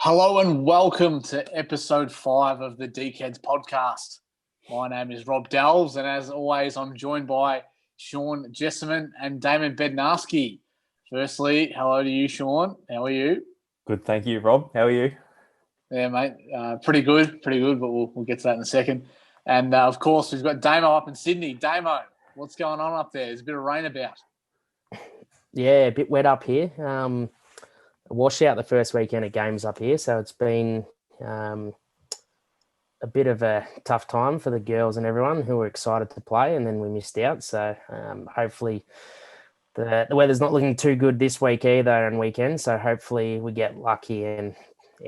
Hello and welcome to episode 5 of the DeakHeads podcast. My name is Rob Delves, and as always, I'm joined by Sean Jessamine and Damon Bednarski. Firstly, hello to you, Sean. How are you? Good, thank you, Rob. How are you? Yeah, mate. Pretty good, but we'll get to that in a second. And, of course, we've got Damo up in Sydney. Damo, what's going on up there? There's a bit of rain about. Yeah, a bit wet up here. Washout the first weekend of games up here, so it's been a bit of a tough time for the girls and everyone who were excited to play, and then we missed out. So hopefully the weather's not looking too good this week either and weekend, so hopefully we get lucky and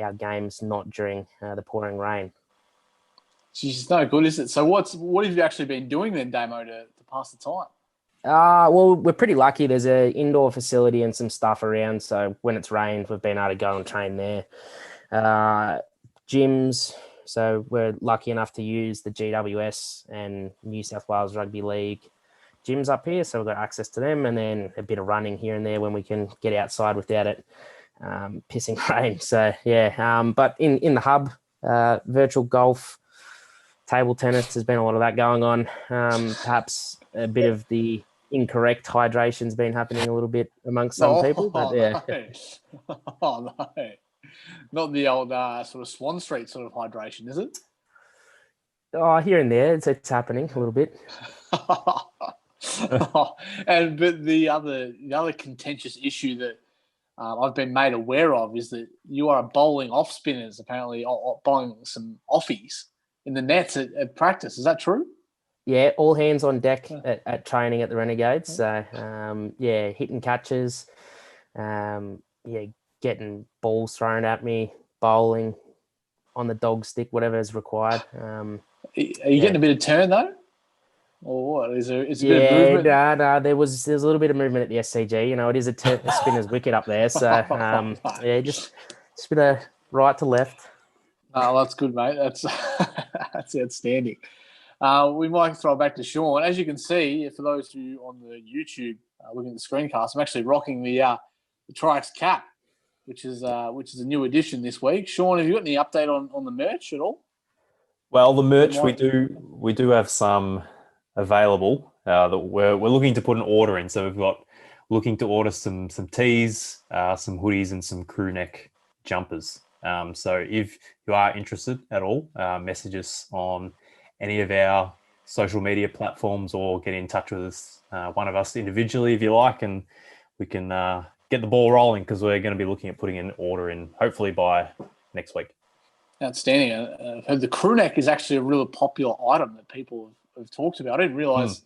our game's not during the pouring rain. Jeez, no good, is it? So what have you actually been doing then, Damo, to pass the time? Well, we're pretty lucky. There's an indoor facility and some stuff around. So when it's rained, we've been able to go and train there. Gyms. So we're lucky enough to use the GWS and New South Wales Rugby League gyms up here. So we've got access to them, and then a bit of running here and there when we can get outside without it pissing rain. So, yeah. But in the hub, virtual golf, table tennis, there's been a lot of that going on. Perhaps a bit of the incorrect hydration's been happening a little bit amongst some people, but yeah. No. Oh, no. Not the old sort of Swan Street sort of hydration, is it? Oh, here and there, it's happening a little bit. But the other contentious issue that I've been made aware of is that you are bowling off spinners, apparently bowling some offies in the nets at practice. Is that true? Yeah, all hands on deck at training at the Renegades. So, hitting catches, getting balls thrown at me, bowling on the dog stick, whatever is required. Are you getting a bit of turn, though? Or what? Is a bit of movement? No. There's a little bit of movement at the SCG. You know, it is a spinner's wicket up there. So, just a bit of right to left. Oh, that's good, mate. That's outstanding. We might throw it back to Sean. As you can see, for those of you on the YouTube looking at the screencast, I'm actually rocking the TRIAX cap, which is a new addition this week. Sean, have you got any update on the merch at all? Well, the merch we do have some available that we're looking to put an order in. So we're looking to order some tees, some hoodies, and some crew neck jumpers. So if you are interested at all, message us on any of our social media platforms or get in touch with us, one of us individually if you like, and we can get the ball rolling because we're going to be looking at putting an order in hopefully by next week. Outstanding. I've heard the crew neck is actually a really popular item that people have talked about. I didn't realise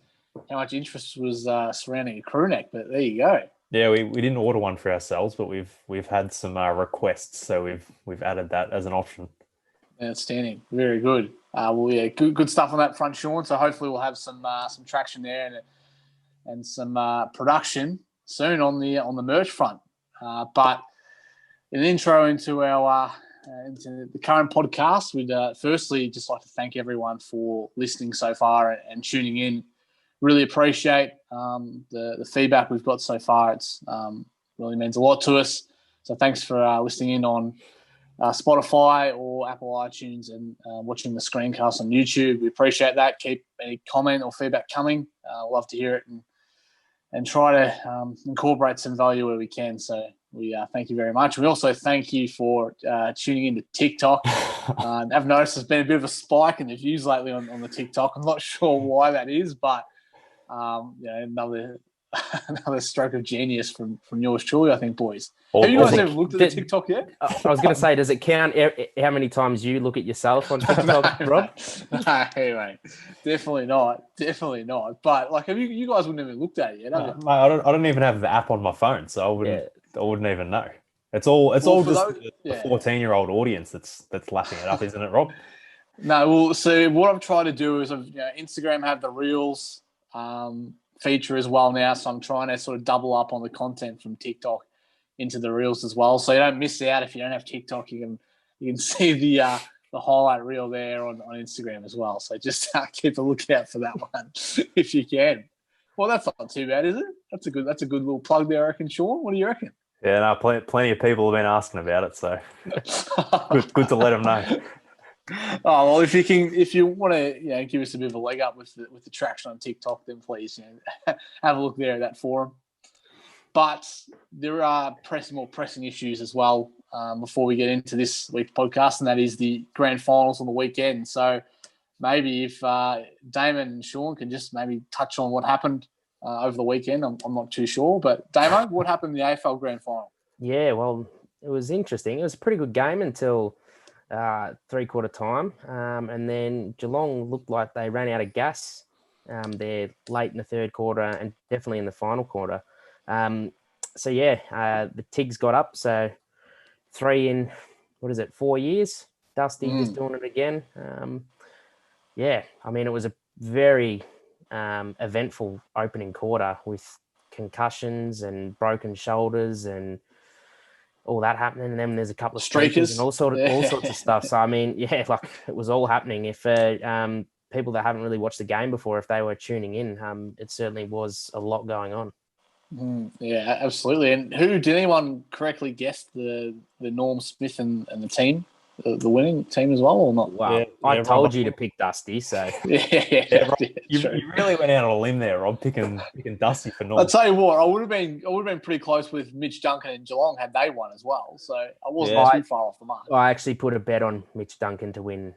how much interest was surrounding a crew neck, but there you go. Yeah, we didn't order one for ourselves, but we've had some requests, so we've added that as an option. Outstanding, very good. Good stuff on that front, Sean. So hopefully we'll have some traction there and some production soon on the merch front. But in the intro into our into the current podcast, we'd firstly just like to thank everyone for listening so far and tuning in. Really appreciate the feedback we've got so far. It's really means a lot to us. So thanks for listening in on Spotify or Apple iTunes and watching the screencast on YouTube. We appreciate that. Keep any comment or feedback coming. Love to hear it and try to incorporate some value where we can. So we thank you very much. We also thank you for tuning into TikTok. I've noticed there's been a bit of a spike in the views lately on the TikTok. I'm not sure why that is, but another stroke of genius from yours truly, I think, boys. Have you guys ever looked at the TikTok yet? I was going to say, does it count how many times you look at yourself on TikTok, Rob? No, mate. Definitely not. But like, have you guys wouldn't even looked at it yet? Mate, I don't even have the app on my phone, so I wouldn't even know. It's all just the 14-year-old audience that's lapping it up, isn't it, Rob? No, well, so what I've tried to do is Instagram have the Reels feature as well now, so I'm trying to sort of double up on the content from TikTok into the Reels as well, so you don't miss out. If you don't have TikTok, you can see the highlight reel there on Instagram as well. So just keep a lookout for that one if you can. Well, that's not too bad, is it? That's a good little plug there, I reckon, Sean. What do you reckon? Yeah, no, plenty of people have been asking about it, so good to let them know. Oh well, if you want to, give us a bit of a leg up with the traction on TikTok, then please, have a look there at that forum. But there are more pressing issues as well before we get into this week's podcast, and that is the grand finals on the weekend. So maybe if Damon and Sean can just maybe touch on what happened over the weekend. I'm not too sure, but Damo, what happened in the AFL grand final? Yeah, well, it was interesting. It was a pretty good game until three-quarter time, and then Geelong looked like they ran out of gas there late in the third quarter and definitely in the final quarter. The Tigs got up. So 3 in, 4 years? Dusty just doing it again. It was a very eventful opening quarter with concussions and broken shoulders and all that happening. And then there's a couple of streakers and all sorts of stuff. So, it was all happening. If people that haven't really watched the game before, if they were tuning in, it certainly was a lot going on. Yeah, absolutely. And did anyone correctly guess the Norm Smith and the team, the winning team as well, or not? Well, I told you to pick Dusty, so Rob, you really went out on a limb there, Rob, picking Dusty for Norm. I'll tell you what, I would have been pretty close with Mitch Duncan and Geelong had they won as well. So I wasn't too far off the mark. I actually put a bet on Mitch Duncan to win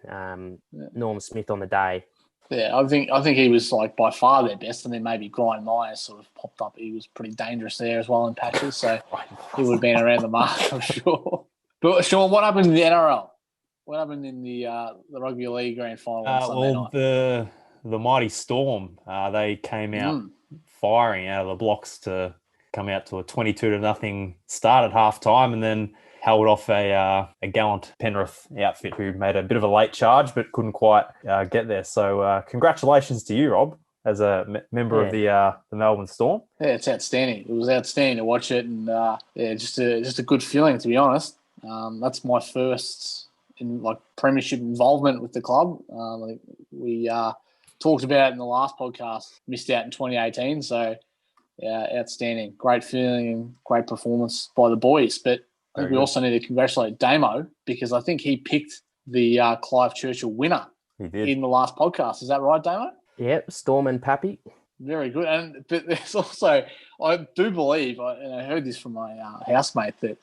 Norm Smith on the day. Yeah, I think he was like by far their best, and then maybe Brian Myers sort of popped up. He was pretty dangerous there as well in patches, so he would have been around the mark, I'm sure. But Sean, what happened in the NRL? What happened in the Rugby League Grand Final on Sunday night? The mighty Storm, they came out firing out of the blocks to come out to a 22-0 start at half time, and then held off a gallant Penrith outfit who made a bit of a late charge but couldn't quite get there. So congratulations to you, Rob, as a member of the Melbourne Storm. Yeah, it's outstanding. It was outstanding to watch it, and just a good feeling, to be honest. That's my first premiership involvement with the club. We talked about it in the last podcast. Missed out in 2018, so outstanding, great feeling and great performance by the boys. But I think we also need to congratulate Damo because I think he picked the Clive Churchill winner in the last podcast. Is that right, Damo? Yep, Storm and Pappy. Very good. But there's also, I do believe, and I heard this from my housemate, that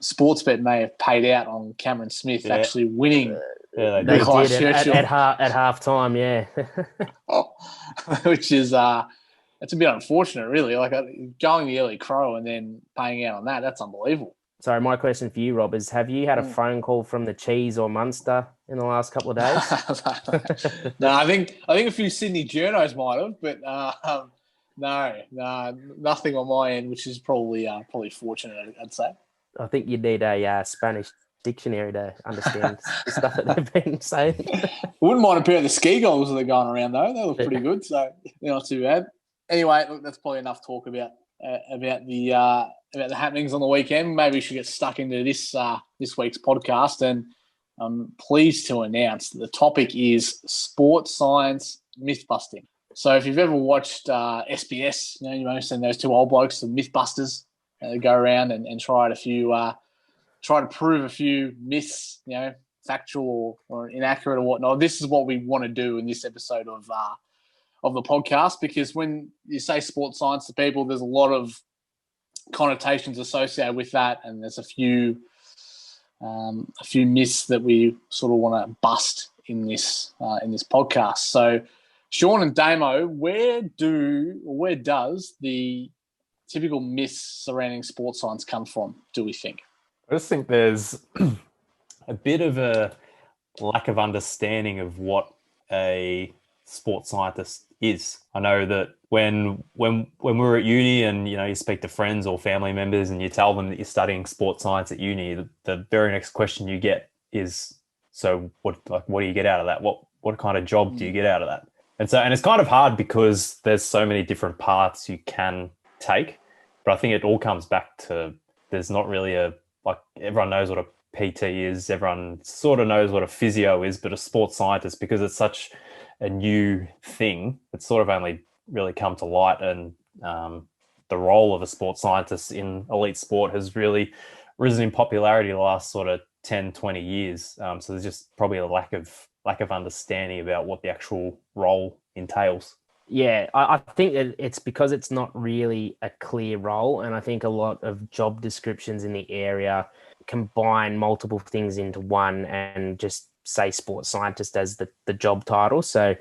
Sportsbet may have paid out on Cameron Smith actually winning they did at half time, yeah. Which is... It's a bit unfortunate, really. Like going the early crow and then paying out on that's unbelievable. Sorry, my question for you, Rob, is have you had a phone call from the Cheese or Munster in the last couple of days? No, I think a few Sydney journos might have, but no, nothing on my end, which is probably fortunate, I'd say. I think you'd need a Spanish dictionary to understand the stuff that they've been saying. Wouldn't mind a pair of the ski goggles that are going around, though. They look pretty good, so they're not too bad. Anyway, look, that's probably enough talk about the happenings on the weekend. Maybe we should get stuck into this week's podcast. And I'm pleased to announce that the topic is sports science mythbusting. So if you've ever watched SBS, you may have seen those two old blokes, the Mythbusters, go around and try to prove a few myths, factual or inaccurate or whatnot. This is what we want to do in this episode of the podcast, because when you say sports science to people, there's a lot of connotations associated with that, and there's a few myths that we sort of want to bust in this podcast. So, Sean and Damo, where does the typical myths surrounding sports science come from, do we think? I just think there's a bit of a lack of understanding of what a sports scientist is. I know that when we were at uni and you speak to friends or family members and you tell them that you're studying sports science at uni, the very next question you get is, so what do you get out of that? What kind of job do you get out of that? And it's kind of hard because there's so many different paths you can take, but I think it all comes back to there's not really everyone knows what a PT is, everyone sort of knows what a physio is, but a sports scientist, because it's such a new thing, it's sort of only really come to light and the role of a sports scientist in elite sport has really risen in popularity the last sort of 10, 20 years. So there's just probably a lack of understanding about what the actual role entails. Yeah, I think that it's because it's not really a clear role. And I think a lot of job descriptions in the area combine multiple things into one and just say sports scientist as the job title. So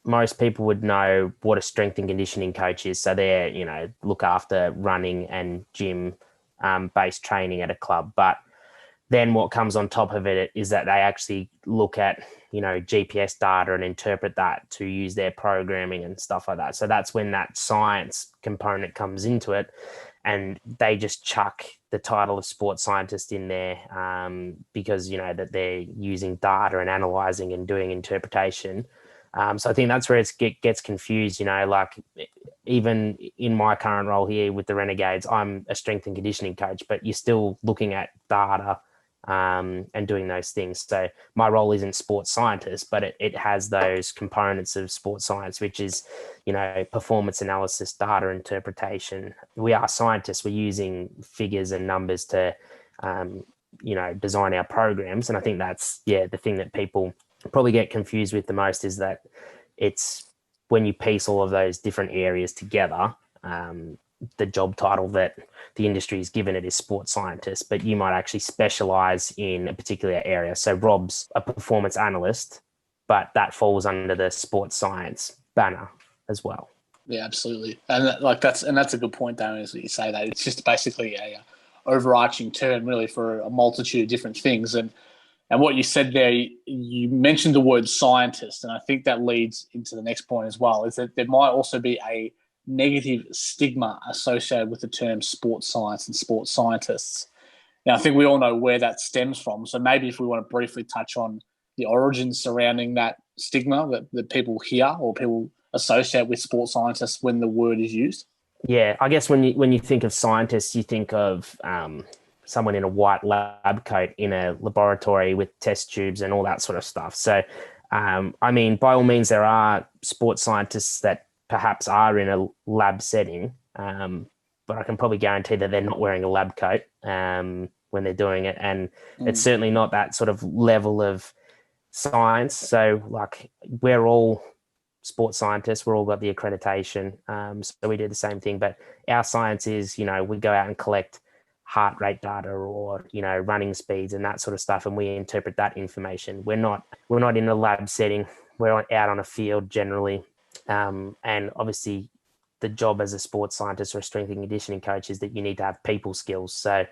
most people would know what a strength and conditioning coach is. So they're, look after running and gym based training at a club. But then what comes on top of it is that they actually look at, GPS data and interpret that to use their programming and stuff like that. So that's when that science component comes into it, and they just chuck the title of sports scientist in there because, that they're using data and analyzing and doing interpretation. So I think that's where it gets confused, like even in my current role here with the Renegades, I'm a strength and conditioning coach, but you're still looking at data and doing those things. So my role isn't sports scientist, but it has those components of sports science, which is, performance analysis, data interpretation. We are scientists. We're using figures and numbers to, design our programs. And I think that's, the thing that people probably get confused with the most is that it's when you piece all of those different areas together, the job title that the industry is given it is sports scientist, but you might actually specialize in a particular area. So Rob's a performance analyst, but that falls under the sports science banner as well. Yeah, absolutely. And that's a good point, Damo, is that you say that. It's just basically a overarching term really for a multitude of different things. And what you said there, you mentioned the word scientist, and I think that leads into the next point as well, is that there might also be a negative stigma associated with the term sports science and sports scientists. Now, I think we all know where that stems from. So maybe if we want to briefly touch on the origins surrounding that stigma that people hear or people associate with sports scientists when the word is used. Yeah, I guess when you think of scientists, you think of someone in a white lab coat in a laboratory with test tubes and all that sort of stuff. So, by all means, there are sports scientists that perhaps are in a lab setting, but I can probably guarantee that they're not wearing a lab coat when they're doing it. And it's certainly not that sort of level of science. So like we're all sports scientists, we're all got the accreditation. So we do the same thing, but our science is, we go out and collect heart rate data or, running speeds and that sort of stuff. And we interpret that information. We're not in a lab setting. We're out on a field generally. And obviously the job as a sports scientist or a strength and conditioning coach is that you need to have people skills. So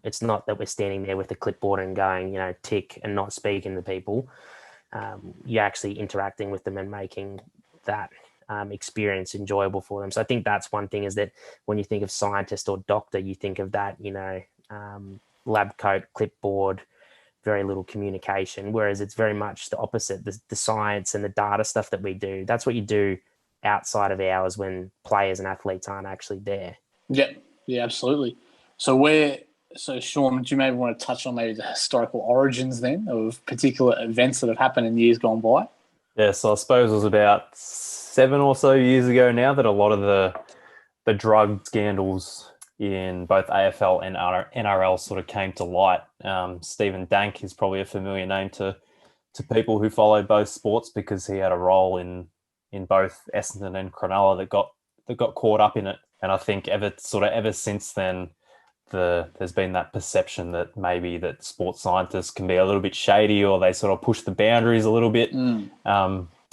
it's not that we're standing there with a clipboard and going, tick and not speaking to people. You're actually interacting with them and making that experience enjoyable for them. So I think that's one thing, is that when you think of scientist or doctor, you think of that, lab coat, clipboard, very little communication, whereas it's very much the opposite. The science and the data stuff that we do, that's what you do outside of hours when players and athletes aren't actually there. Yeah, absolutely. So Sean, do you maybe want to touch on maybe the historical origins then of particular events that have happened in years gone by? Yeah, so I suppose it was about 7 or so years ago now that a lot of the drug scandals in both AFL and NRL sort of came to light. Stephen Dank is probably a familiar name to people who follow both sports, because he had a role in both Essendon and Cronulla that got caught up in it. And I think ever since then, there's been that perception that maybe that sports scientists can be a little bit shady, or they sort of push the boundaries a little bit.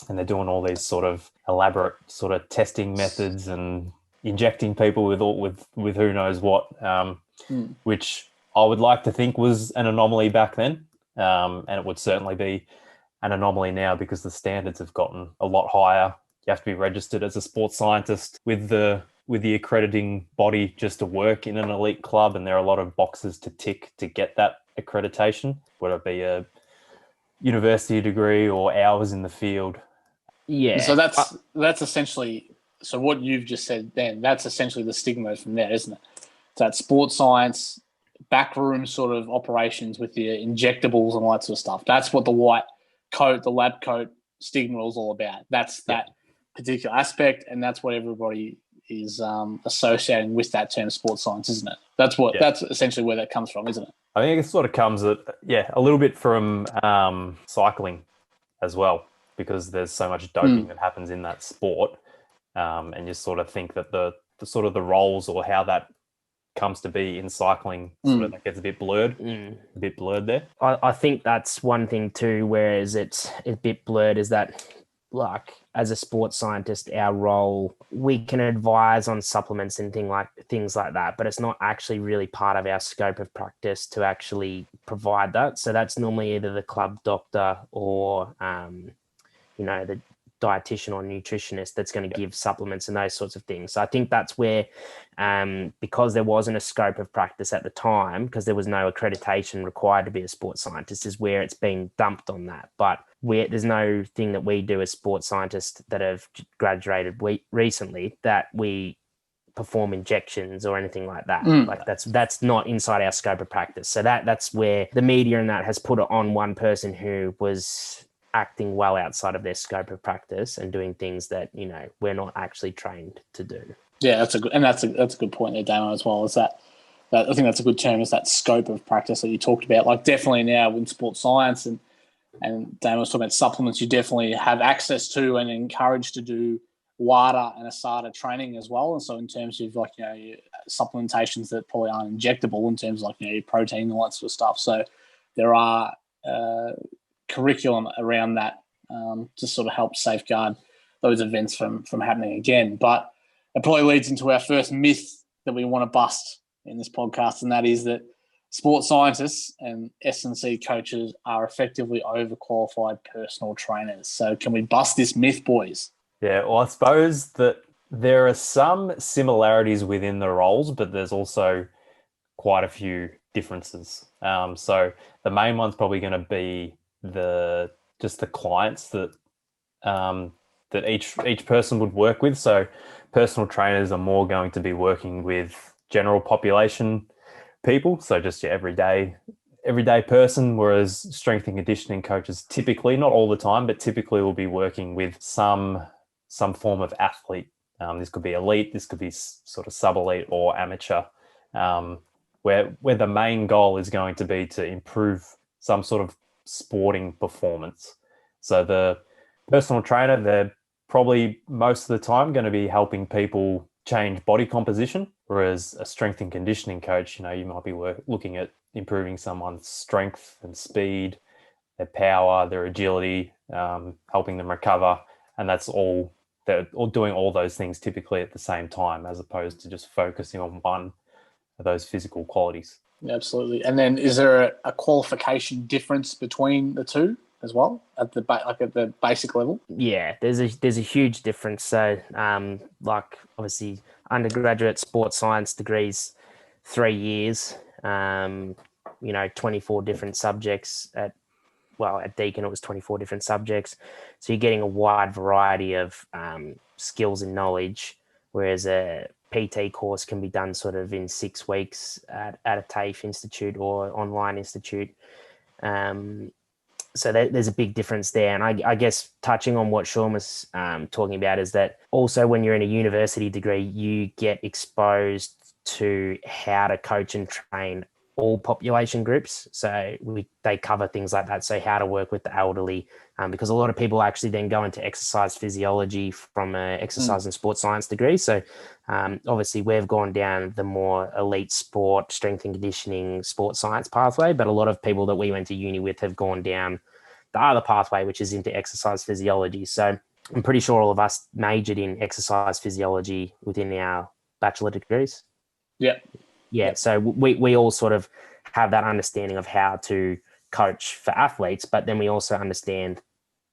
And they're doing all these sort of elaborate sort of testing methods and injecting people with who knows what, which I would like to think was an anomaly back then. And it would certainly be an anomaly now, because the standards have gotten a lot higher. You have to be registered as a sports scientist with the accrediting body just to work in an elite club. And there are a lot of boxes to tick to get that accreditation, whether it be a university degree or hours in the field. Yeah. So that's essentially, so what you've just said then, that's essentially the stigma from there, isn't it? So that sports science, backroom sort of operations with the injectables and all that sort of stuff. That's what the white coat, the lab coat stigma is all about. That's that particular aspect, and that's what everybody is associating with that term sports science, isn't it? That's essentially where that comes from, isn't it? I think it sort of comes a little bit from cycling as well, because there's so much doping that happens in that sport, and you sort of think that the sort of the roles or how that comes to be in cycling sort of that gets a bit blurred there. I think that's one thing too, whereas it's a bit blurred, is that, like, as a sports scientist, our role, we can advise on supplements and things like that, but it's not actually really part of our scope of practice to actually provide that. So that's normally either the club doctor or the dietitian or nutritionist that's going to give supplements and those sorts of things. So I think that's where, because there wasn't a scope of practice at the time, because there was no accreditation required to be a sports scientist, is where it's been dumped on that. But there's no thing that we do as sports scientists that have graduated recently that we perform injections or anything like that. Like that's not inside our scope of practice. So that's where the media and that has put it on one person who was acting well outside of their scope of practice and doing things that, we're not actually trained to do. Yeah, that's a good point there, Damo, as well. Is that I think that's a good term, is that scope of practice that you talked about. Like, definitely now in sports science and Damo was talking about supplements, you definitely have access to and encouraged to do WADA and ASADA training as well. And so in terms of your supplementations that probably aren't injectable, in terms of your protein and all that sort of stuff. So there are curriculum around that to sort of help safeguard those events from happening again. But it probably leads into our first myth that we want to bust in this podcast, and that is that sports scientists and S&C coaches are effectively overqualified personal trainers. So can we bust this myth, boys? Yeah, well, I suppose that there are some similarities within the roles, but there's also quite a few differences. So the main one's probably going to be the clients that each person would work with. So personal trainers are more going to be working with general population people, so just your everyday person, whereas strength and conditioning coaches typically, not all the time, but typically will be working with some form of athlete. This could be elite, this could be sort of sub-elite or amateur, where the main goal is going to be to improve some sort of sporting performance. So the personal trainer, they're probably most of the time going to be helping people change body composition, whereas a strength and conditioning coach, you might be looking at improving someone's strength and speed, their power, their agility, helping them recover, and they're all doing all those things typically at the same time, as opposed to just focusing on one of those physical qualities. Absolutely. And then is there a qualification difference between the two as well at the basic level? Yeah, there's a huge difference. So obviously undergraduate sports science degrees, 3 years, 24 different subjects at Deakin it was 24 different subjects. So you're getting a wide variety of skills and knowledge, whereas a PT course can be done sort of in 6 weeks at a TAFE institute or online institute. So there's a big difference there. And I guess touching on what Sean was talking about is that also when you're in a university degree, you get exposed to how to coach and train all population groups. So they cover things like that. So how to work with the elderly, because a lot of people actually then go into exercise physiology from an exercise and sports science degree. So obviously we've gone down the more elite sport, strength and conditioning, sports science pathway, but a lot of people that we went to uni with have gone down the other pathway, which is into exercise physiology. So I'm pretty sure all of us majored in exercise physiology within our bachelor degrees. Yeah. Yeah, so we all sort of have that understanding of how to coach for athletes, but then we also understand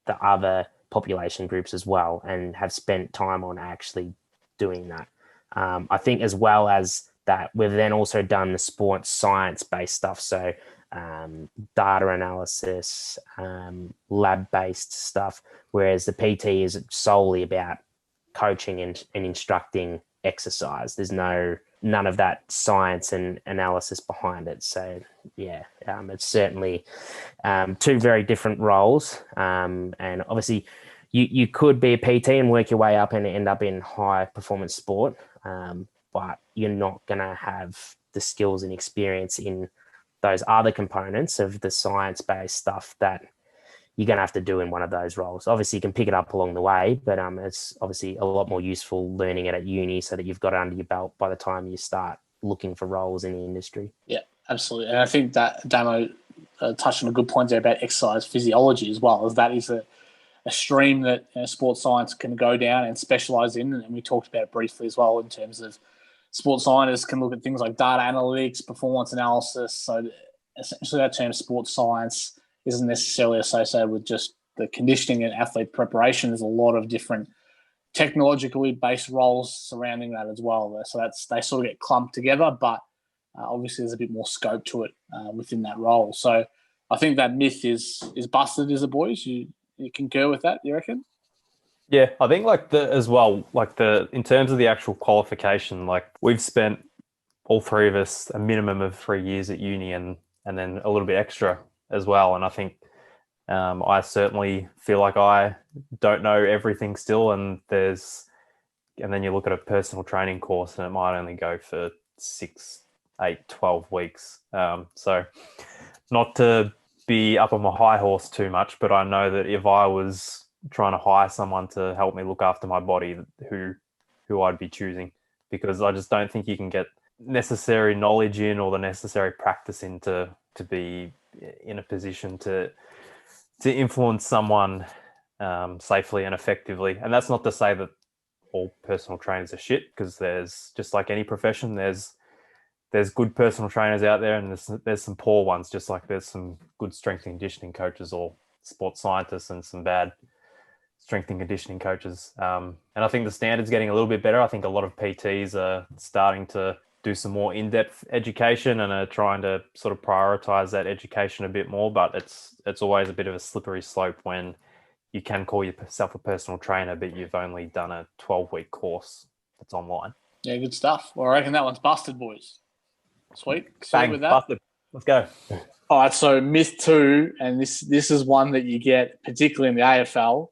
the other population groups as well and have spent time on actually doing that. I think as well as that, we've then also done the sports science-based stuff, so data analysis, lab-based stuff, whereas the PT is solely about coaching and instructing exercise. There's none of that science and analysis behind it. So yeah, it's certainly two very different roles. And obviously you could be a PT and work your way up and end up in high performance sport. but you're not going to have the skills and experience in those other components of the science-based stuff that you're going to have to do in one of those roles. Obviously, you can pick it up along the way, but it's obviously a lot more useful learning it at uni so that you've got it under your belt by the time you start looking for roles in the industry. Yeah, absolutely. And I think that Damo touched on a good point there about exercise physiology as well, as that is a stream that sports science can go down and specialize in. And we talked about it briefly as well in terms of sports scientists can look at things like data analytics, performance analysis. So essentially that term sports science isn't necessarily associated with just the conditioning and athlete preparation. There's a lot of different technologically based roles surrounding that as well. So they sort of get clumped together, but obviously there's a bit more scope to it within that role. So I think that myth is busted, is it, boys? You concur with that, you reckon? Yeah, I think in terms of the actual qualification, like we've spent all three of us a minimum of 3 years at uni and then a little bit extra as well. And I think I certainly feel like I don't know everything still. And then you look at a personal training course and it might only go for 6, 8, 12 weeks. So not to be up on my high horse too much, but I know that if I was trying to hire someone to help me look after my body, who I'd be choosing, because I just don't think you can get necessary knowledge in or the necessary practice in to be in a position to influence someone safely and effectively. And that's not to say that all personal trainers are shit, because there's, just like any profession, there's good personal trainers out there and there's some poor ones, just like there's some good strength and conditioning coaches or sports scientists and some bad strength and conditioning coaches. And I think the standard's getting a little bit better. I think a lot of PTs are starting to do some more in-depth education and are trying to sort of prioritize that education a bit more, but it's always a bit of a slippery slope when you can call yourself a personal trainer, but you've only done a 12-week course that's online. Yeah, good stuff. Well, I reckon that one's busted, boys. Sweet Bang, with that. busted. Let's go. All right, so myth 2, and this is one that you get particularly in the AFL,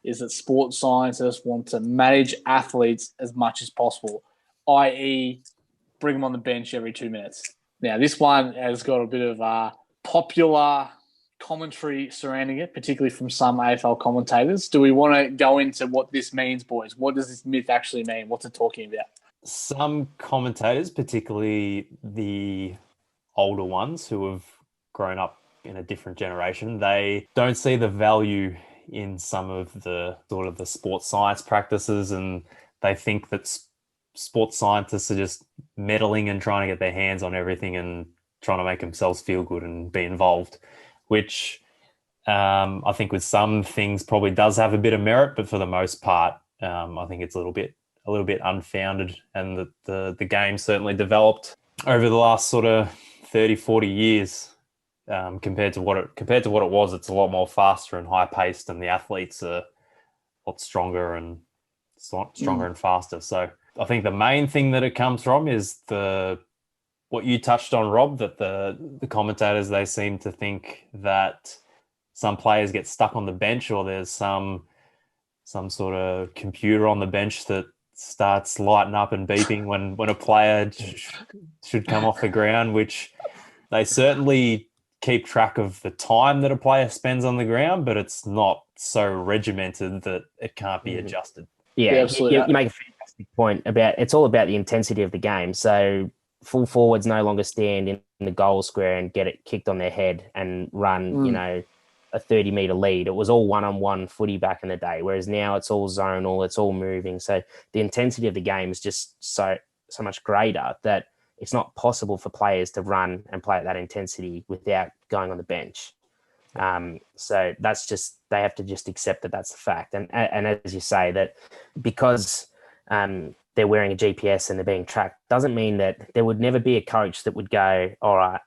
is that sports scientists want to manage athletes as much as possible, i.e. bring them on the bench every 2 minutes. Now, this one has got a bit of popular commentary surrounding it, particularly from some AFL commentators. Do we want to go into what this means, boys? What does this myth actually mean? What's it talking about? Some commentators, particularly the older ones who have grown up in a different generation, they don't see the value in some of the sort of the sports science practices, and they think that sports scientists are just meddling and trying to get their hands on everything and trying to make themselves feel good and be involved, which I think with some things probably does have a bit of merit, but for the most part, I think it's a little bit unfounded, and the game certainly developed over the last sort of 30, 40 years compared to what it was. It's a lot more faster and high paced, and the athletes are a lot stronger and faster. So I think the main thing that it comes from is what you touched on, Rob, that the commentators, they seem to think that some players get stuck on the bench, or there's some sort of computer on the bench that starts lighting up and beeping when a player should come off the ground, which they certainly keep track of the time that a player spends on the ground, but it's not so regimented that it can't be adjusted. Yeah, absolutely. You make a fantastic point about it's all about the intensity of the game. So full forwards no longer stand in the goal square and get it kicked on their head and run, a 30-meter lead. It was all one-on-one footy back in the day, whereas now it's all zonal, it's all moving. So the intensity of the game is just so much greater that it's not possible for players to run and play at that intensity without going on the bench. So that's just, they have to just accept that that's the fact. And as you say, that because they're wearing a GPS and they're being tracked, doesn't mean that there would never be a coach that would go, all right,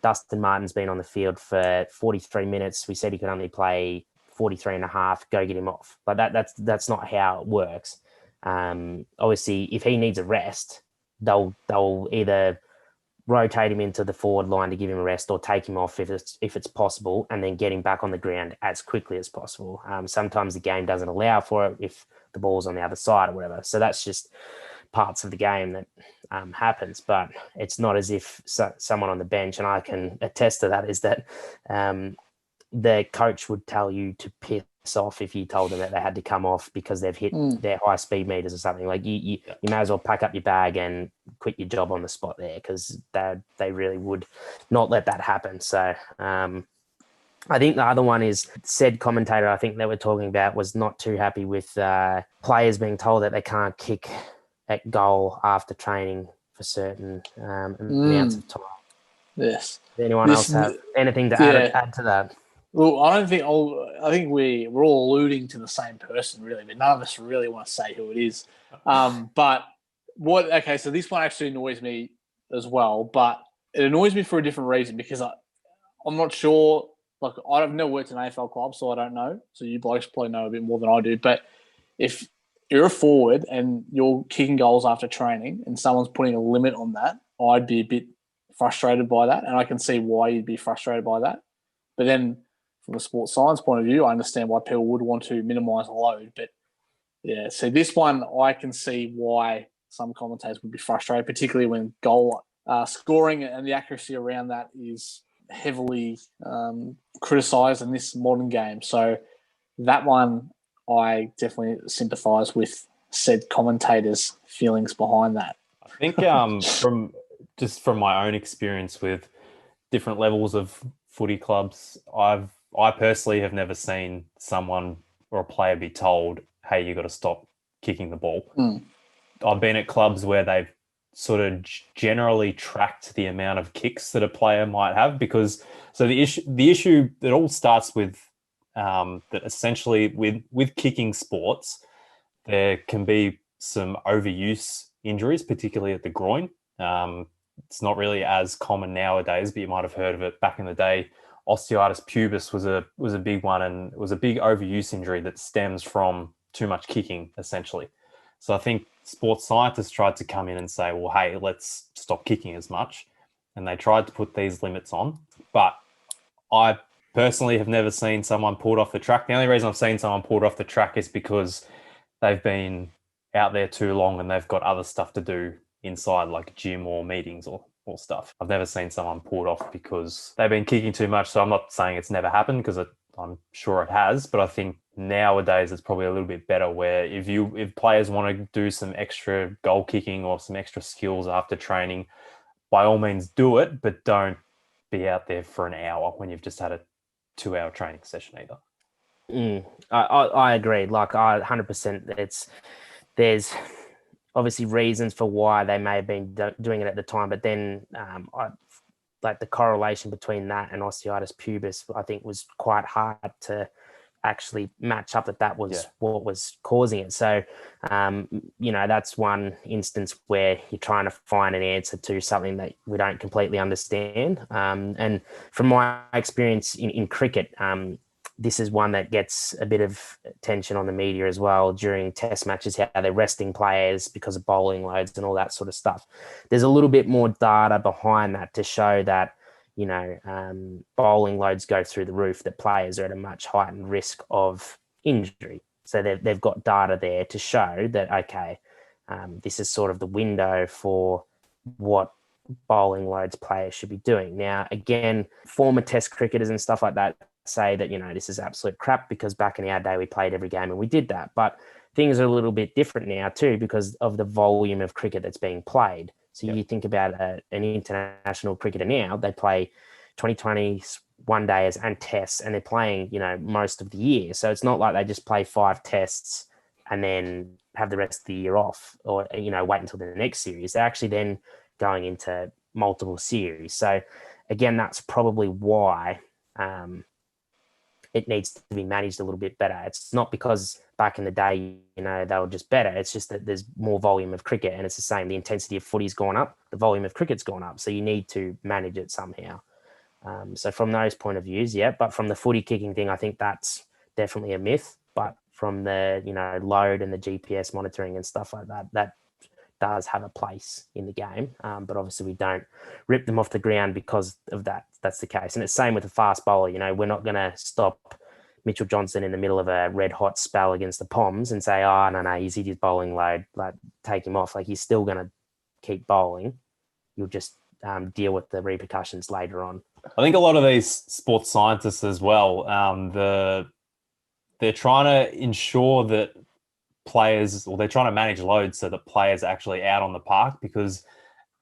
Dustin Martin's been on the field for 43 minutes. We said he could only play 43 and a half. Go get him off. Like that's not how it works. Obviously, if he needs a rest, they'll either rotate him into the forward line to give him a rest, or take him off if it's possible, and then get him back on the ground as quickly as possible. Sometimes the game doesn't allow for it if the ball's on the other side or whatever. So that's just parts of the game that happens, but it's not as if someone on the bench, and I can attest to that, is that the coach would tell you to piss off if you told them that they had to come off because they've hit their high speed meters or something. Like you may as well pack up your bag and quit your job on the spot there, because they really would not let that happen. So I think the other one is said commentator, I think that we're talking about, was not too happy with players being told that they can't kick at goal after training for certain amounts of time. Yes. Does anyone else have anything to add to that? Well, I think we're all alluding to the same person, really, but none of us really want to say who it is. But so this one actually annoys me as well, but it annoys me for a different reason, because I'm not sure. Like, I've never worked in an AFL club, so I don't know. So you blokes probably know a bit more than I do. But if you're a forward and you're kicking goals after training and someone's putting a limit on that, I'd be a bit frustrated by that, and I can see why you'd be frustrated by that. But then from a sports science point of view, I understand why people would want to minimise the load. But yeah, so this one, I can see why some commentators would be frustrated, particularly when goal scoring and the accuracy around that is heavily criticised in this modern game. So that one, I definitely sympathise with said commentators' feelings behind that. I think from my own experience with different levels of footy clubs, I personally have never seen someone or a player be told, hey, you got to stop kicking the ball. I've been at clubs where they've sort of generally tracked the amount of kicks that a player might have, because the issue that all starts with that essentially with kicking sports, there can be some overuse injuries, particularly at the groin. It's not really as common nowadays, but you might have heard of it back in the day. Osteitis pubis was a big one, and it was a big overuse injury that stems from too much kicking, essentially. So I think sports scientists tried to come in and say, well, hey, let's stop kicking as much. And they tried to put these limits on. But I personally have never seen someone pulled off the track. The only reason I've seen someone pulled off the track is because they've been out there too long and they've got other stuff to do inside, like gym or meetings or stuff. I've never seen someone pulled off because they've been kicking too much. So I'm not saying it's never happened, because I'm sure it has, but I think nowadays it's probably a little bit better, where if players want to do some extra goal kicking or some extra skills after training, by all means do it, but don't be out there for an hour when you've just had a 2-hour training session either. I agree. Like, 100%. There's obviously reasons for why they may have been doing it at the time, but then like the correlation between that and osteitis pubis, I think, was quite hard to actually match up that was what was causing it. So, that's one instance where you're trying to find an answer to something that we don't completely understand. And from my experience in cricket, this is one that gets a bit of attention on the media as well during test matches, how they're resting players because of bowling loads and all that sort of stuff. There's a little bit more data behind that to show that, bowling loads go through the roof, that players are at a much heightened risk of injury. So they've got data there to show that, okay, this is sort of the window for what bowling loads players should be doing. Now, again, former test cricketers and stuff like that say that, this is absolute crap, because back in our day we played every game and we did that. But things are a little bit different now too, because of the volume of cricket that's being played. So you think about an international cricketer now, they play 2020s, one days and tests, and they're playing, most of the year. So it's not like they just play 5 tests and then have the rest of the year off, or, wait until the next series. They're actually then going into multiple series. So again, that's probably why it needs to be managed a little bit better. It's not because back in the day, they were just better. It's just that there's more volume of cricket, and it's the same. The intensity of footy's gone up, the volume of cricket's gone up. So you need to manage it somehow. So from those point of views, but from the footy kicking thing, I think that's definitely a myth. But from the, load and the GPS monitoring and stuff like that, that does have a place in the game. But obviously we don't rip them off the ground because of that. That's the case. And it's same with a fast bowler. We're not going to stop Mitchell Johnson in the middle of a red hot spell against the Poms and say, oh, no, he's hit his bowling load, like take him off. Like he's still going to keep bowling. You'll just deal with the repercussions later on. I think a lot of these sports scientists as well, they're trying to ensure that players, or they're trying to manage loads so that players are actually out on the park, because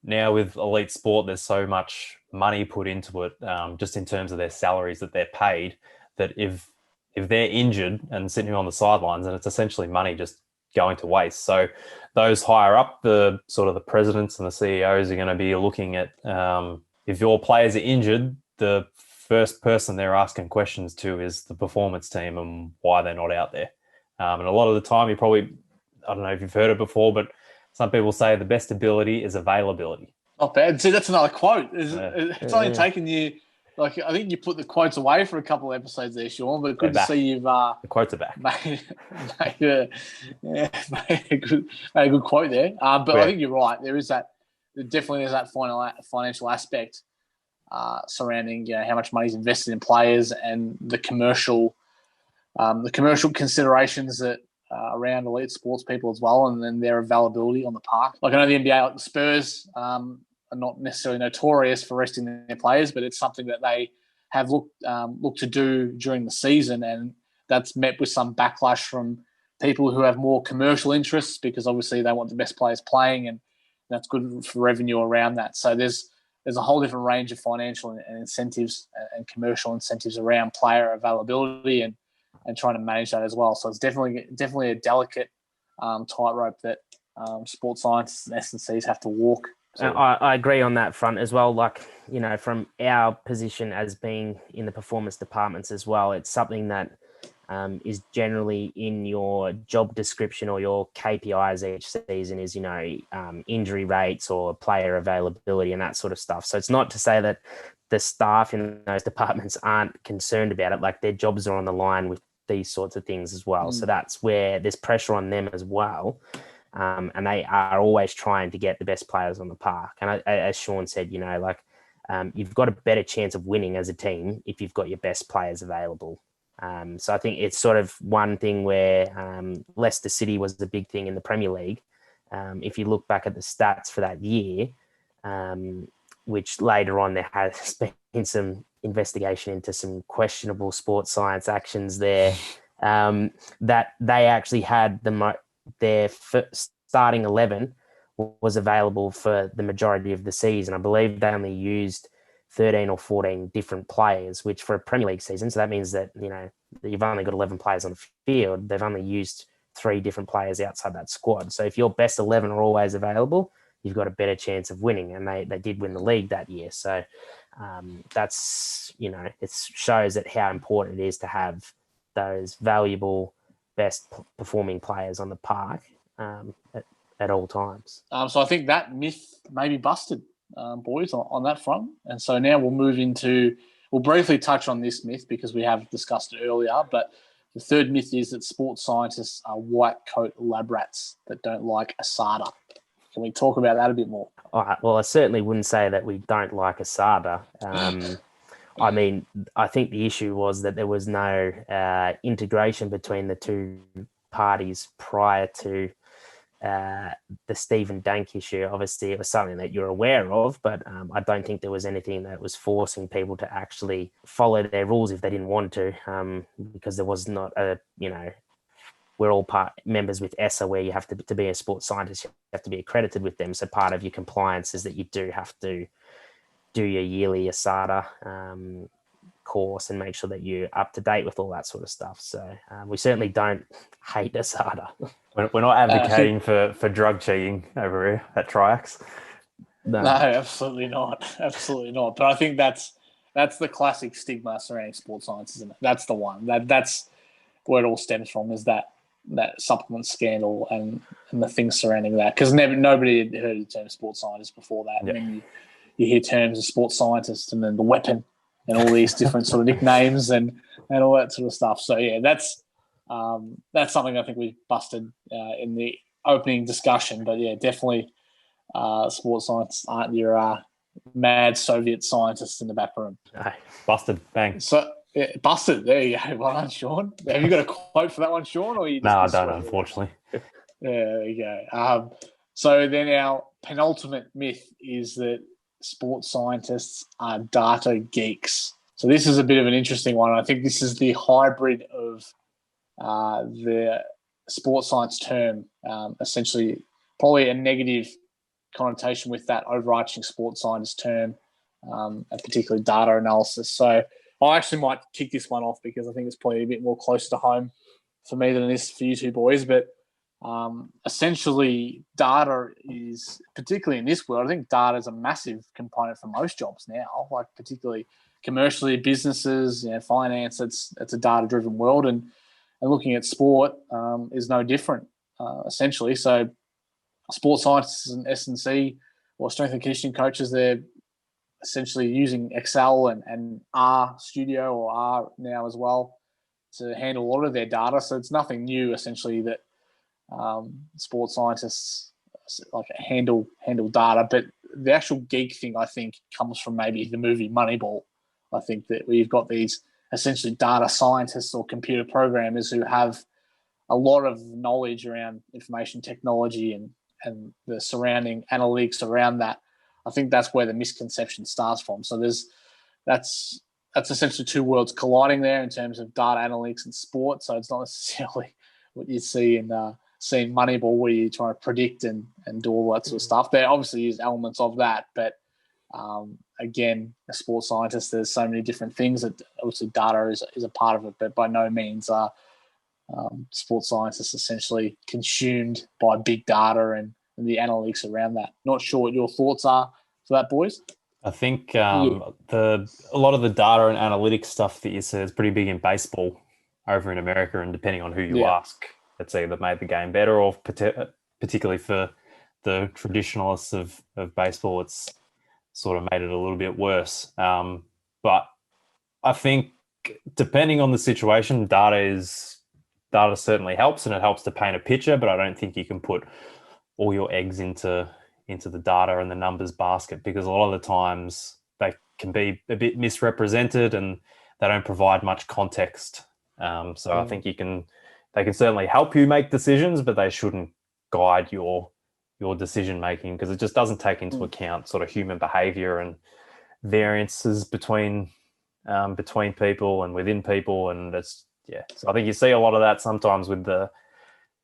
now with elite sport, there's so much money put into it, just in terms of their salaries that they're paid, that if they're injured and sitting on the sidelines, then it's essentially money just going to waste. So those higher up, the sort of the presidents and the CEOs are going to be looking at, if your players are injured, the first person they're asking questions to is the performance team and why they're not out there. And a lot of the time, you probably, I don't know if you've heard it before, but some people say the best ability is availability. Not bad. See, that's another quote. It's only taken you, like, I think you put the quotes away for a couple of episodes there, Sean, but good to see you've... the quotes are back. Made a good quote there. But I think you're right. There definitely is that financial aspect surrounding, how much money is invested in players and the commercial considerations that around elite sports people as well, and then their availability on the park. Like I know the NBA, like the Spurs, are not necessarily notorious for resting their players, but it's something that they have looked to do during the season, and that's met with some backlash from people who have more commercial interests, because obviously they want the best players playing, and that's good for revenue around that. So there's a whole different range of financial and incentives and commercial incentives around player availability and trying to manage that as well. So it's definitely a delicate tightrope that sports scientists and S&Cs have to walk. So I agree on that front as well. Like, from our position as being in the performance departments as well, it's something that is generally in your job description or your KPIs each season is, injury rates or player availability and that sort of stuff. So it's not to say that the staff in those departments aren't concerned about it. Like their jobs are on the line with these sorts of things as well. So that's where there's pressure on them as well. And they are always trying to get the best players on the park. And as Sean said, you've got a better chance of winning as a team if you've got your best players available. So I think it's sort of one thing where Leicester City was the big thing in the Premier League. If you look back at the stats for that year, which later on there has been some investigation into some questionable sports science actions there, that they actually had their starting 11 was available for the majority of the season. I believe they only used 13 or 14 different players, which for a Premier League season, so that means that, you've only got 11 players on the field. They've only used 3 different players outside that squad. So if your best 11 are always available, you've got a better chance of winning. And they did win the league that year. So that's, it shows that how important it is to have those valuable, best performing players on the park at all times. So I think that myth may be busted, boys, on that front. And so now we'll briefly touch on this myth because we have discussed it earlier, but the third myth is that sports scientists are white coat lab rats that don't like ASADA. Can we talk about that a bit more? All right. Well, I certainly wouldn't say that we don't like ASADA. I mean, I think the issue was that there was no integration between the two parties prior to the Stephen Dank issue. Obviously, it was something that you're aware of, but I don't think there was anything that was forcing people to actually follow their rules if they didn't want to, because there was not we're all members with ESSA, where you have to be a sports scientist, you have to be accredited with them. So part of your compliance is that you do have to do your yearly ASADA course and make sure that you're up to date with all that sort of stuff. So we certainly don't hate ASADA. We're not advocating for drug cheating over here at TRIAX. No, absolutely not. Absolutely not. But I think that's the classic stigma surrounding sports science, isn't it? That's the one. That's where it all stems from, is that supplement scandal and the things surrounding that. Because nobody had heard the term sports scientist before that. Yep. And then you hear terms of sports scientist and then the weapon and all these different sort of nicknames and all that sort of stuff. So, yeah, that's something I think we busted in the opening discussion. But, yeah, definitely sports scientists aren't your mad Soviet scientists in the back room. Busted. Bang. So Yeah, busted. There you go. Well done, Sean. Have you got a quote for that one, Sean? Or you just No, I don't, unfortunately. Yeah, there you go. So then our penultimate myth is that sports scientists are data geeks. So this is a bit of an interesting one. I think this is the hybrid of the sports science term, essentially probably a negative connotation with that overarching sports scientist term, and particularly data analysis. So I actually might kick this one off because I think it's probably a bit more close to home for me than it is for you two boys. But essentially, data is, particularly in this world, I think data is a massive component for most jobs now, like particularly commercially, businesses, finance. It's a data-driven world, and looking at sport is no different, essentially. So sports scientists and S&C or strength and conditioning coaches, they're essentially using Excel and R Studio or R now as well to handle a lot of their data. So it's nothing new, essentially, that sports scientists like handle data. But the actual geek thing, I think, comes from maybe the movie Moneyball. I think that we've got these essentially data scientists or computer programmers who have a lot of knowledge around information technology and the surrounding analytics around that. I think that's where the misconception starts from. So that's essentially two worlds colliding there in terms of data analytics and sport. So it's not necessarily what you see in Moneyball, where you're trying to predict and do all that sort of stuff. There obviously is elements of that, but again, a sports scientist, there's so many different things that obviously data is a part of it, but by no means are sports scientists essentially consumed by big data and the analytics around that. Not sure what your thoughts are for that, boys. I think a lot of the data and analytics stuff that you said is pretty big in baseball over in America, and depending on who you ask, it's either made the game better or particularly for the traditionalists of baseball, it's sort of made it a little bit worse. But I think depending on the situation, data certainly helps, and it helps to paint a picture, but I don't think you can put all your eggs into the data and the numbers basket, because a lot of the times they can be a bit misrepresented and they don't provide much context. So I think they can certainly help you make decisions, but they shouldn't guide your decision making, because it just doesn't take into account sort of human behavior and variances between people and within people. And so I think you see a lot of that sometimes with the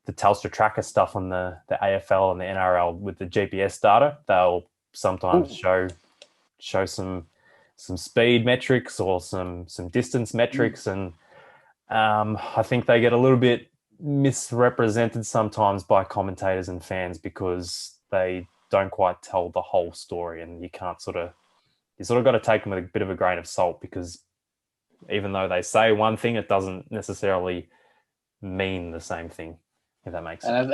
Telstra tracker stuff on the AFL and the NRL with the GPS data. They'll sometimes show some speed metrics or some distance metrics, and I think they get a little bit misrepresented sometimes by commentators and fans because they don't quite tell the whole story, and you sort of got to take them with a bit of a grain of salt, because even though they say one thing, it doesn't necessarily mean the same thing, if that makes sense. And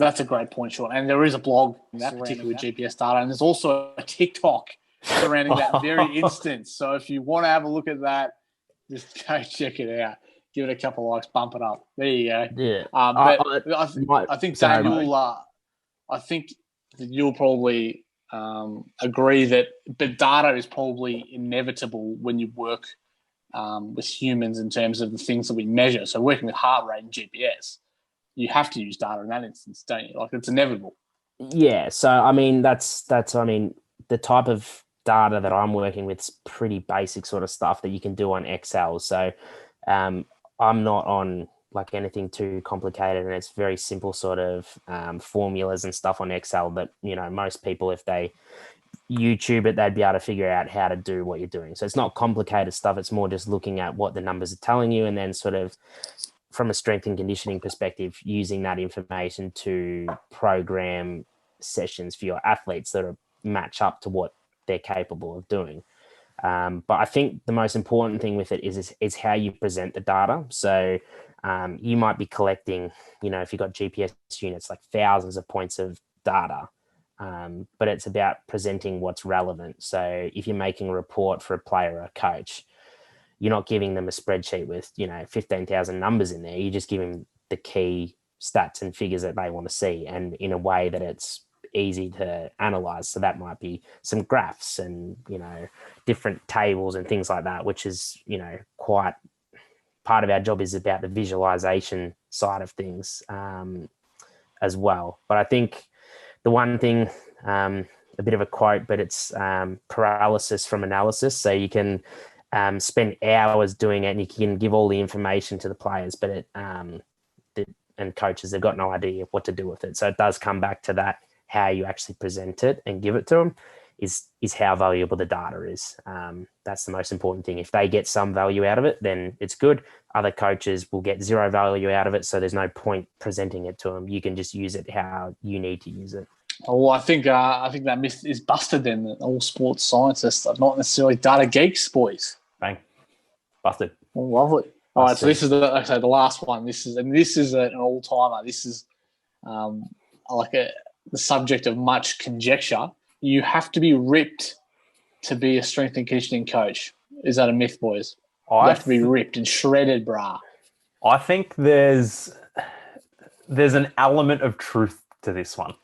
that's a great point, Sean. And there is a blog that particularly with GPS data, and there's also a TikTok surrounding that very instance. So if you want to have a look at that, just go check it out. Give it a couple of likes, bump it up. There you go. Yeah. I think Daniel, I think that you'll probably agree that data is probably inevitable when you work with humans in terms of the things that we measure. So working with heart rate and GPS, you have to use data in that instance, don't you? Like, it's inevitable. Yeah. So I mean, that's the type of data that I'm working with is pretty basic sort of stuff that you can do on Excel. So I'm not on like anything too complicated, and it's very simple sort of formulas and stuff on Excel that, most people, if they YouTube it, they'd be able to figure out how to do what you're doing. So it's not complicated stuff. It's more just looking at what the numbers are telling you, and then sort of from a strength and conditioning perspective, using that information to program sessions for your athletes that match up to what they're capable of doing. But I think the most important thing with it is how you present the data. So you might be collecting, if you've got GPS units, like thousands of points of data, but it's about presenting what's relevant. So if you're making a report for a player or a coach, you're not giving them a spreadsheet with, 15,000 numbers in there. You just give them the key stats and figures that they want to see, and in a way that it's easy to analyze. So that might be some graphs and, different tables and things like that, which is, quite part of our job is about the visualization side of things as well. But I think the one thing, a bit of a quote, but it's paralysis from analysis. So you can spend hours doing it and you can give all the information to the players, but and coaches, they've got no idea what to do with it. So it does come back to that, how you actually present it and give it to them is how valuable the data is. That's the most important thing. If they get some value out of it, then it's good. Other coaches will get zero value out of it, so there's no point presenting it to them. You can just use it how you need to use it. Oh, I think that myth is busted then. That all sports scientists are not necessarily data geeks, boys. Bang. Busted. Oh, lovely. All right, so this is the last one. This is an all-timer. This is the subject of much conjecture. You have to be ripped to be a strength and conditioning coach. Is that a myth, boys? You have to be ripped and shredded, brah. I think there's an element of truth to this one,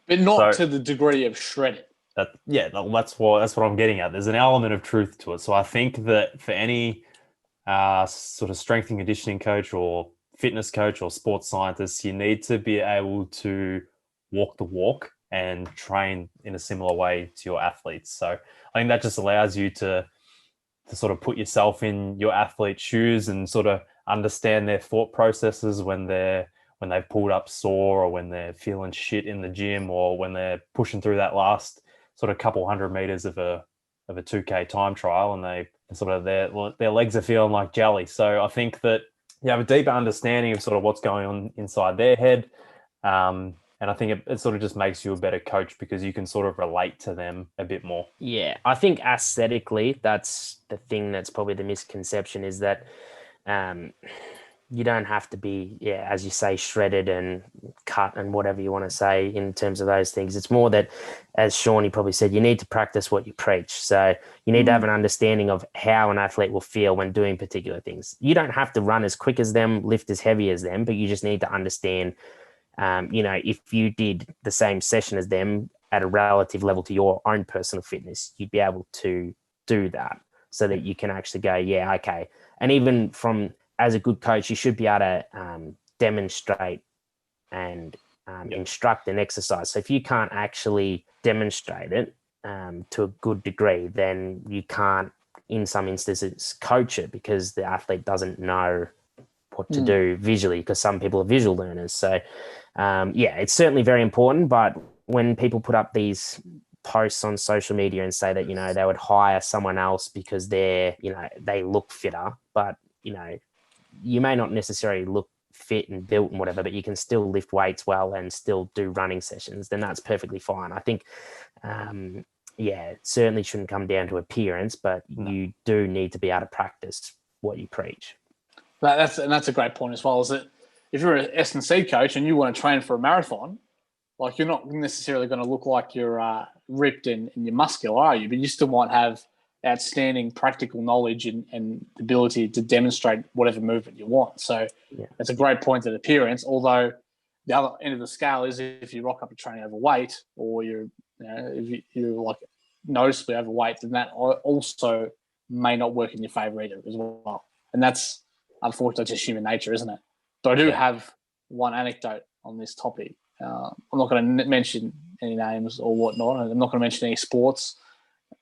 but not to the degree of shredded. That's what I'm getting at. There's an element of truth to it. So I think that for any sort of strength and conditioning coach or fitness coach or sports scientist, you need to be able to walk the walk and train in a similar way to your athletes. So I think that just allows you to sort of put yourself in your athlete's shoes and sort of understand their thought processes when they've pulled up sore or when they're feeling shit in the gym or when they're pushing through that last sort of couple 100 meters of a 2K time trial and they sort of their legs are feeling like jelly. So I think that you have a deeper understanding of sort of what's going on inside their head. And I think it sort of just makes you a better coach because you can sort of relate to them a bit more. Yeah, I think aesthetically, that's the thing that's probably the misconception is that you don't have to be, as you say, shredded and cut and whatever you want to say in terms of those things. It's more that, as Shawnee probably said, you need to practice what you preach. So you need to have an understanding of how an athlete will feel when doing particular things. You don't have to run as quick as them, lift as heavy as them, but you just need to understand if you did the same session as them at a relative level to your own personal fitness, you'd be able to do that so that you can actually go, yeah, okay. And even as a good coach, you should be able to demonstrate and instruct an exercise. So if you can't actually demonstrate it to a good degree, then you can't, in some instances, coach it because the athlete doesn't know what to do visually because some people are visual learners. So it's certainly very important. But when people put up these posts on social media and say that, they would hire someone else because they look fitter, but, you may not necessarily look fit and built and whatever, but you can still lift weights well and still do running sessions, then that's perfectly fine. I think, it certainly shouldn't come down to appearance, but you do need to be able to practice what you preach. That's a great point as well, is that if you're an S&C coach and you want to train for a marathon, like you're not necessarily going to look like you're ripped and you're muscular, are you? But you still might have outstanding practical knowledge and the ability to demonstrate whatever movement you want. So that's a great point at appearance, although the other end of the scale is if you rock up to training overweight or if you're like noticeably overweight, then that also may not work in your favour either as well. And that's unfortunately just human nature, isn't it? But I do have one anecdote on this topic. I'm not going to mention any names or whatnot. I'm not going to mention any sports,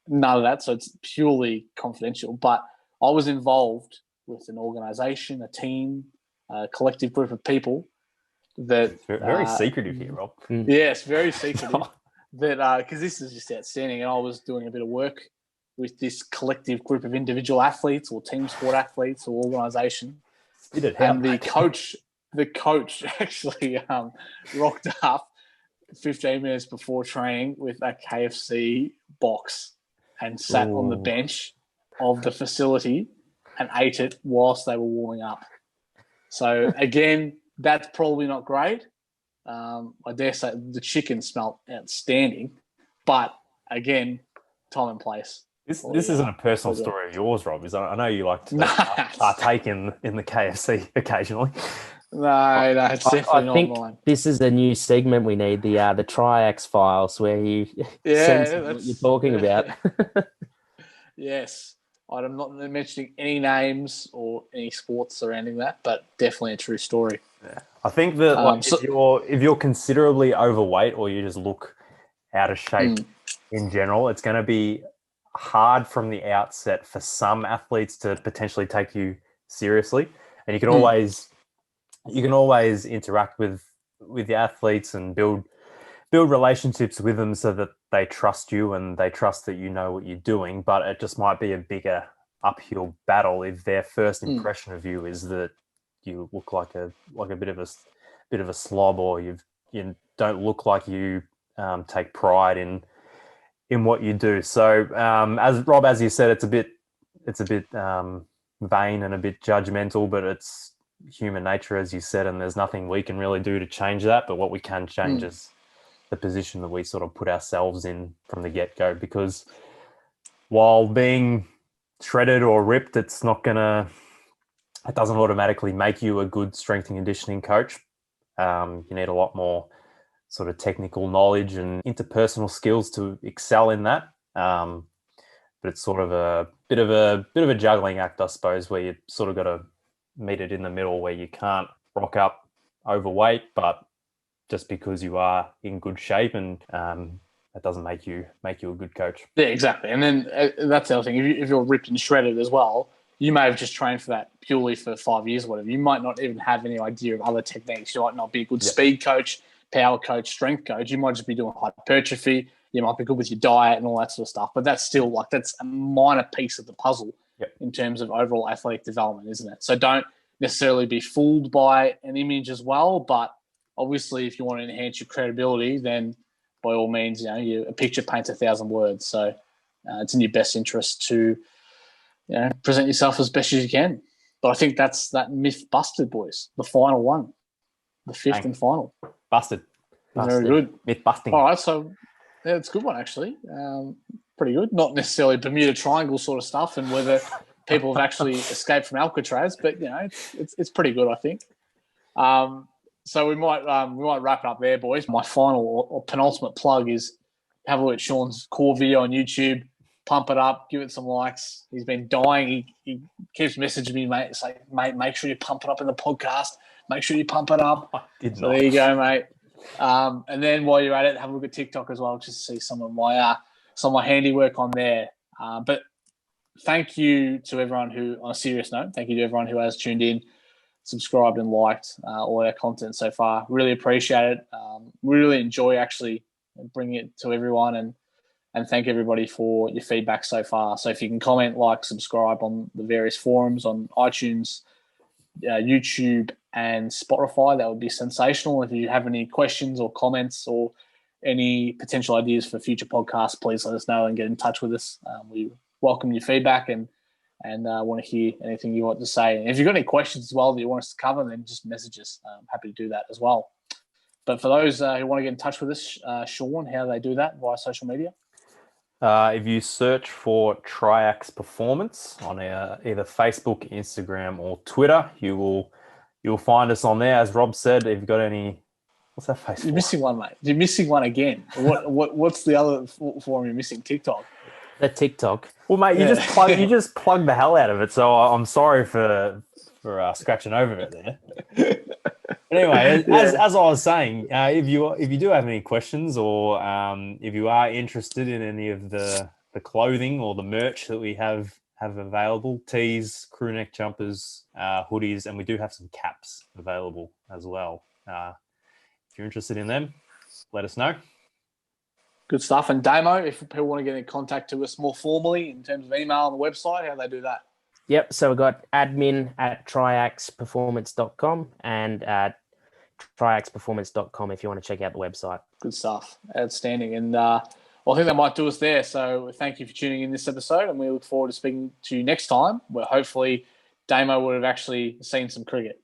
none of that. So it's purely confidential. But I was involved with an organisation, a team, a collective group of people that very secretive here, Rob. Yes, very secretive. That because this is just outstanding, and I was doing a bit of work with this collective group of individual athletes or team sport athletes or organisation. And the coach actually rocked up 15 minutes before training with a KFC box and sat on the bench of the facility and ate it whilst they were warming up. So again, that's probably not great. I dare say the chicken smelled outstanding, but again, time and place. This isn't a personal story of yours, Rob. I know you like to partake in the KFC occasionally. No, it's definitely I think not mine. this is a new segment we need, the TRIAX files, where he sends what you're talking about. Yes. I'm not mentioning any names or any sports surrounding that, but definitely a true story. Yeah. I think that if you're considerably overweight or you just look out of shape in general, it's going to be hard from the outset for some athletes to potentially take you seriously. And you can always interact with the athletes and build relationships with them so that they trust you and they trust that you know what you're doing. But it just might be a bigger uphill battle if their first impression of you is that you look like a bit of a slob, or you don't look like you take pride in what you do. So as Rob, as you said, it's a bit vain and a bit judgmental, but it's human nature, as you said, and there's nothing we can really do to change that. But what we can change is the position that we sort of put ourselves in from the get-go, because while being shredded or ripped, it doesn't automatically make you a good strength and conditioning coach. You need a lot more sort of technical knowledge and interpersonal skills to excel in that. But it's sort of a bit of a juggling act, I suppose, where you sort of got to meet it in the middle, where you can't rock up overweight, but just because you are in good shape, and that doesn't make you a good coach. Yeah, exactly. And then that's the other thing. If you're ripped and shredded as well, you may have just trained for that purely for 5 years or whatever. You might not even have any idea of other techniques. You might not be a good speed coach, power coach, strength coach. You might just be doing hypertrophy. You might be good with your diet and all that sort of stuff. But that's still that's a minor piece of the puzzle in terms of overall athletic development, isn't it? So don't necessarily be fooled by an image as well. But obviously, if you want to enhance your credibility, then by all means, a picture paints 1,000 words. So it's in your best interest to present yourself as best as you can. But I think that's that myth busted, boys. The final one, the fifth and final. Busted. Very good. Myth busting. All right, so it's a good one actually. Pretty good. Not necessarily Bermuda Triangle sort of stuff, and whether people have actually escaped from Alcatraz, but it's pretty good, I think. So we might wrap it up there, boys. My final or penultimate plug is have a look at Sean's core video on YouTube. Pump it up, give it some likes. He's been dying. He keeps messaging me, mate. Say, mate, make sure you pump it up in the podcast. Make sure you pump it up. There you go, mate. And then while you're at it, have a look at TikTok as well, just to see some of my handiwork on there. But thank you to everyone who, on a serious note, thank you to everyone who has tuned in, subscribed and liked all our content so far. Really appreciate it. Really enjoy actually bringing it to everyone, and thank everybody for your feedback so far. So if you can comment, like, subscribe on the various forums on iTunes, YouTube and Spotify, that would be sensational. If you have any questions or comments or any potential ideas for future podcasts, please let us know and get in touch with us. We welcome your feedback and want to hear anything you want to say. And if you've got any questions as well that you want us to cover, then just message us. I'm happy to do that as well. But for those who want to get in touch with us, Sean, how do they do that via social media? If you search for TRIAX Performance on either Facebook, Instagram, or Twitter, you'll find us on there. As Rob said, if you've got any, what's that Facebook? You're missing one, mate. You're missing one again. What's the other forum you're missing? TikTok. The TikTok. Well, mate, you just plug the hell out of it. So I'm sorry for scratching over it there. But anyway, as I was saying, if you do have any questions, or if you are interested in any of the clothing or the merch that we have available, tees, crew neck jumpers, hoodies, and we do have some caps available as well. If you're interested in them, let us know. Good stuff. And Damo, if people want to get in contact to us more formally in terms of email on the website, how do they do that? Yep. So we've got admin@triaxperformance.com and at triaxperformance.com if you want to check out the website. Good stuff. Outstanding. And I think that might do us there. So thank you for tuning in this episode, and we look forward to speaking to you next time, where hopefully Damo would have actually seen some cricket.